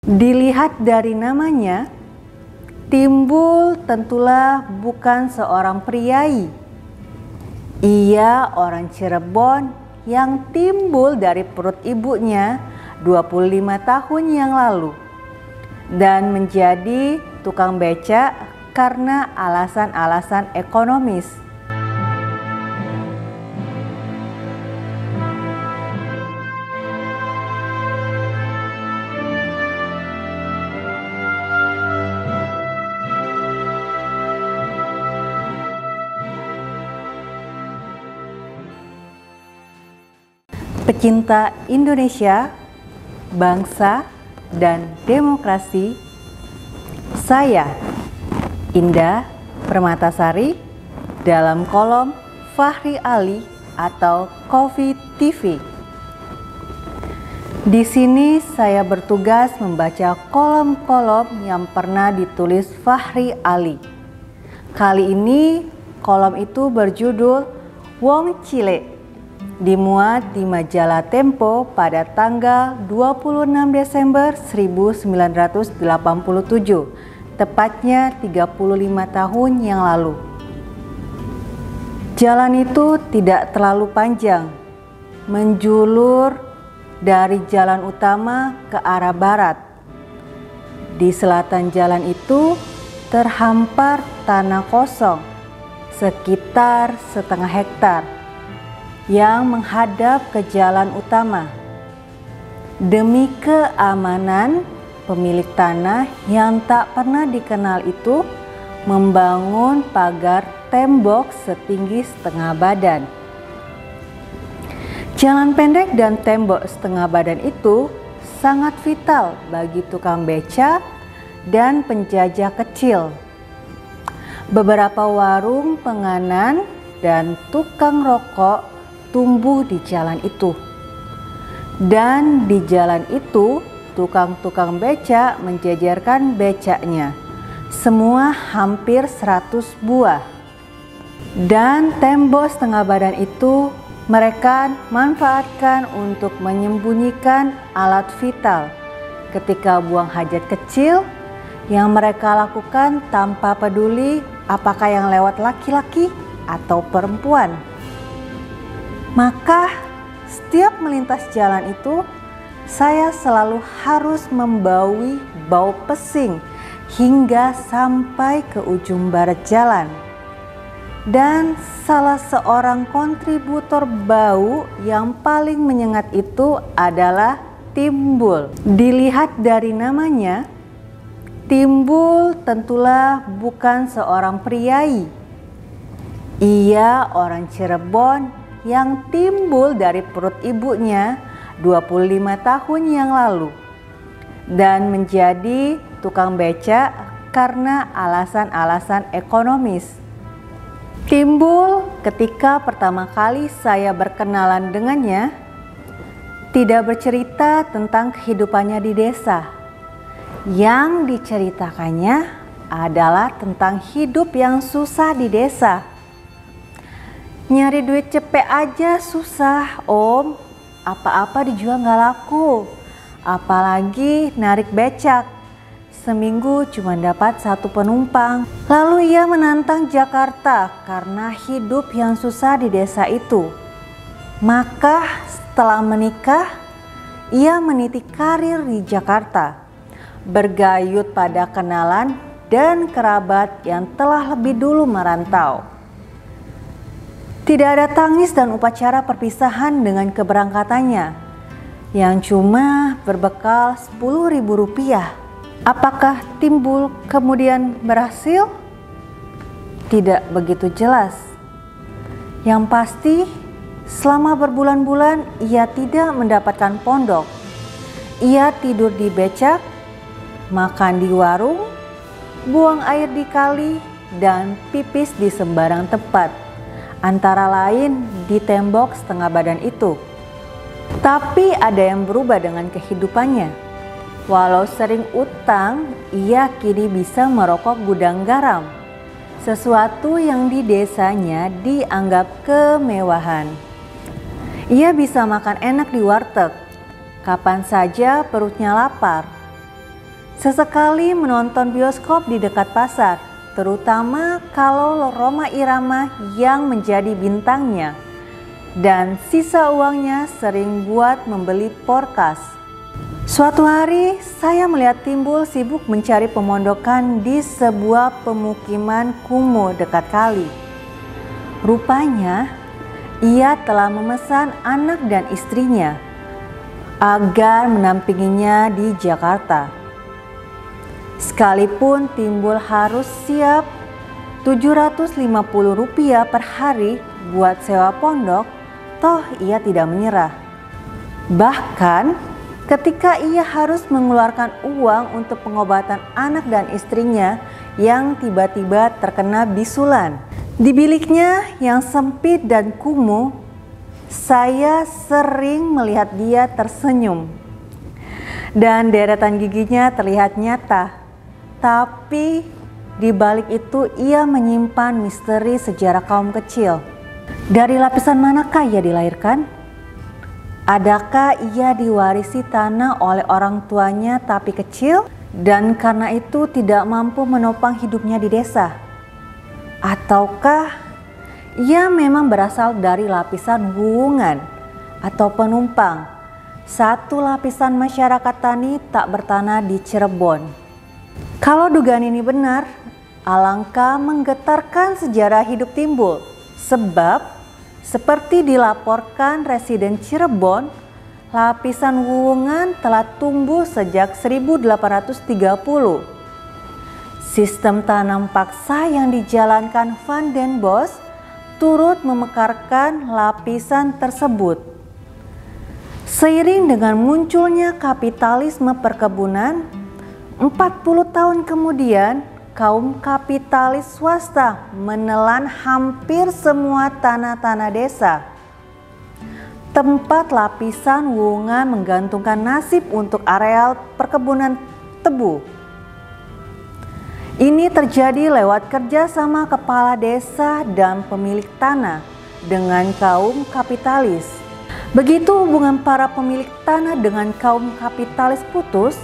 Dilihat dari namanya, Timbul tentulah bukan seorang priai. Ia orang Cirebon yang timbul dari perut ibunya 25 tahun yang lalu dan menjadi tukang becak karena alasan-alasan ekonomis. Pecinta Indonesia, bangsa, dan demokrasi, saya Indah Permatasari dalam kolom Fahri Ali atau Coffee TV. Di sini saya bertugas membaca kolom-kolom yang pernah ditulis Fahri Ali. Kali ini kolom itu berjudul Wong Cile, dimuat di majalah Tempo pada tanggal 26 Desember 1987, tepatnya 35 tahun yang lalu. Jalan itu tidak terlalu panjang, menjulur dari jalan utama ke arah barat. Di selatan jalan itu terhampar tanah kosong sekitar setengah hektar yang menghadap ke jalan utama. Demi keamanan, pemilik tanah yang tak pernah dikenal itu membangun pagar tembok setinggi setengah badan. Jalan pendek dan tembok setengah badan itu sangat vital bagi tukang beca dan penjajah kecil. Beberapa warung penganan dan tukang rokok tumbuh di jalan itu. Dan di jalan itu tukang-tukang beca menjajarkan becaknya, semua hampir 100 buah. Dan tembok setengah badan itu mereka manfaatkan untuk menyembunyikan alat vital ketika buang hajat kecil yang mereka lakukan tanpa peduli apakah yang lewat laki-laki atau perempuan. Maka setiap melintas jalan itu saya selalu harus membaui bau pesing hingga sampai ke ujung barat jalan. Dan salah seorang kontributor bau yang paling menyengat itu adalah Timbul. Dilihat dari namanya, Timbul tentulah bukan seorang priai. Ia orang Cirebon yang timbul dari perut ibunya 25 tahun yang lalu dan menjadi tukang becak karena alasan-alasan ekonomis. Timbul ketika pertama kali saya berkenalan dengannya tidak bercerita tentang kehidupannya di desa. Yang diceritakannya adalah tentang hidup yang susah di desa. Nyari duit cepet aja susah, Om. Apa-apa dijual nggak laku. Apalagi narik becak. Seminggu cuma dapat 1 penumpang. Lalu ia menantang Jakarta karena hidup yang susah di desa itu. Maka setelah menikah, ia meniti karir di Jakarta, bergayut pada kenalan dan kerabat yang telah lebih dulu merantau. Tidak ada tangis dan upacara perpisahan dengan keberangkatannya yang cuma berbekal Rp10.000. Apakah Timbul kemudian berhasil? Tidak begitu jelas. Yang pasti selama berbulan-bulan ia tidak mendapatkan pondok. Ia tidur di becak, makan di warung, buang air di kali, dan pipis di sembarang tempat. Antara lain di tembok setengah badan itu. Tapi ada yang berubah dengan kehidupannya. Walau sering utang, ia kini bisa merokok gudang garam, sesuatu yang di desanya dianggap kemewahan. Ia bisa makan enak di warteg, kapan saja perutnya lapar. Sesekali menonton bioskop di dekat pasar, terutama kalau Rhoma Irama yang menjadi bintangnya. Dan sisa uangnya sering buat membeli porkas. Suatu hari saya melihat Timbul sibuk mencari pemondokan di sebuah pemukiman kumuh dekat kali. Rupanya ia telah memesan anak dan istrinya agar menampinginya di Jakarta. Sekalipun Timbul harus siap Rp750 per hari buat sewa pondok, toh ia tidak menyerah. Bahkan ketika ia harus mengeluarkan uang untuk pengobatan anak dan istrinya yang tiba-tiba terkena bisulan. Di biliknya yang sempit dan kumuh, saya sering melihat dia tersenyum. Dan deretan giginya terlihat nyata. Tapi di balik itu ia menyimpan misteri sejarah kaum kecil. Dari lapisan manakah ia dilahirkan? Adakah ia diwarisi tanah oleh orang tuanya tapi kecil dan karena itu tidak mampu menopang hidupnya di desa? Ataukah ia memang berasal dari lapisan wuwungan atau penumpang, satu lapisan masyarakat tani tak bertanah di Cirebon? Kalau dugaan ini benar, alangkah menggetarkan sejarah hidup Timbul. Sebab seperti dilaporkan residen Cirebon, lapisan wuwungan telah tumbuh sejak 1830. Sistem tanam paksa yang dijalankan Van den Bosch turut memekarkan lapisan tersebut. Seiring dengan munculnya kapitalisme perkebunan, 40 tahun kemudian kaum kapitalis swasta menelan hampir semua tanah-tanah desa. Tempat lapisan wuwungan menggantungkan nasib untuk areal perkebunan tebu. Ini terjadi lewat kerjasama kepala desa dan pemilik tanah dengan kaum kapitalis. Begitu hubungan para pemilik tanah dengan kaum kapitalis putus,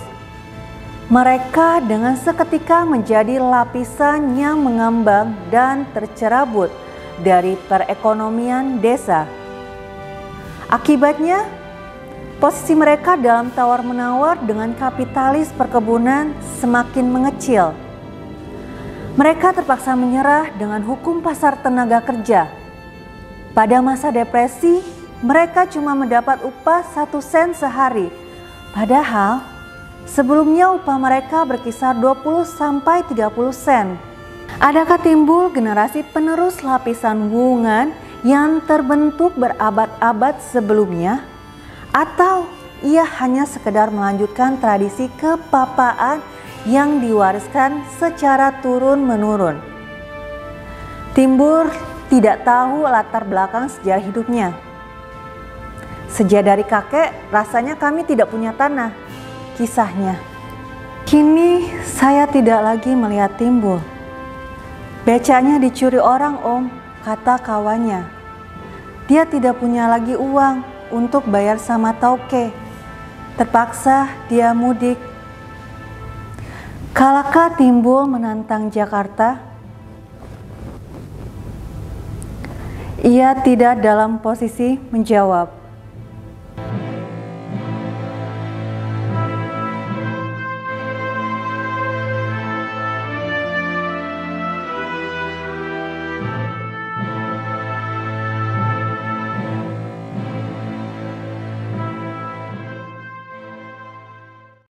mereka dengan seketika menjadi lapisan yang mengambang dan tercerabut dari perekonomian desa. Akibatnya, posisi mereka dalam tawar-menawar dengan kapitalis perkebunan semakin mengecil. Mereka terpaksa menyerah dengan hukum pasar tenaga kerja. Pada masa depresi, mereka cuma mendapat upah 1 sen sehari. Padahal sebelumnya upah mereka berkisar 20-30 sen. Adakah timbul generasi penerus lapisan wuwungan yang terbentuk berabad-abad sebelumnya? Atau ia hanya sekedar melanjutkan tradisi kepapaan yang diwariskan secara turun-menurun? Timbul tidak tahu latar belakang sejarah hidupnya. Sejak dari kakek, rasanya kami tidak punya tanah. Kisahnya. Kini saya tidak lagi melihat Timbul. Becanya dicuri orang, Om, kata kawannya. Dia tidak punya lagi uang untuk bayar sama tauke. Terpaksa dia mudik. Kalakah Timbul menantang Jakarta? Ia tidak dalam posisi menjawab.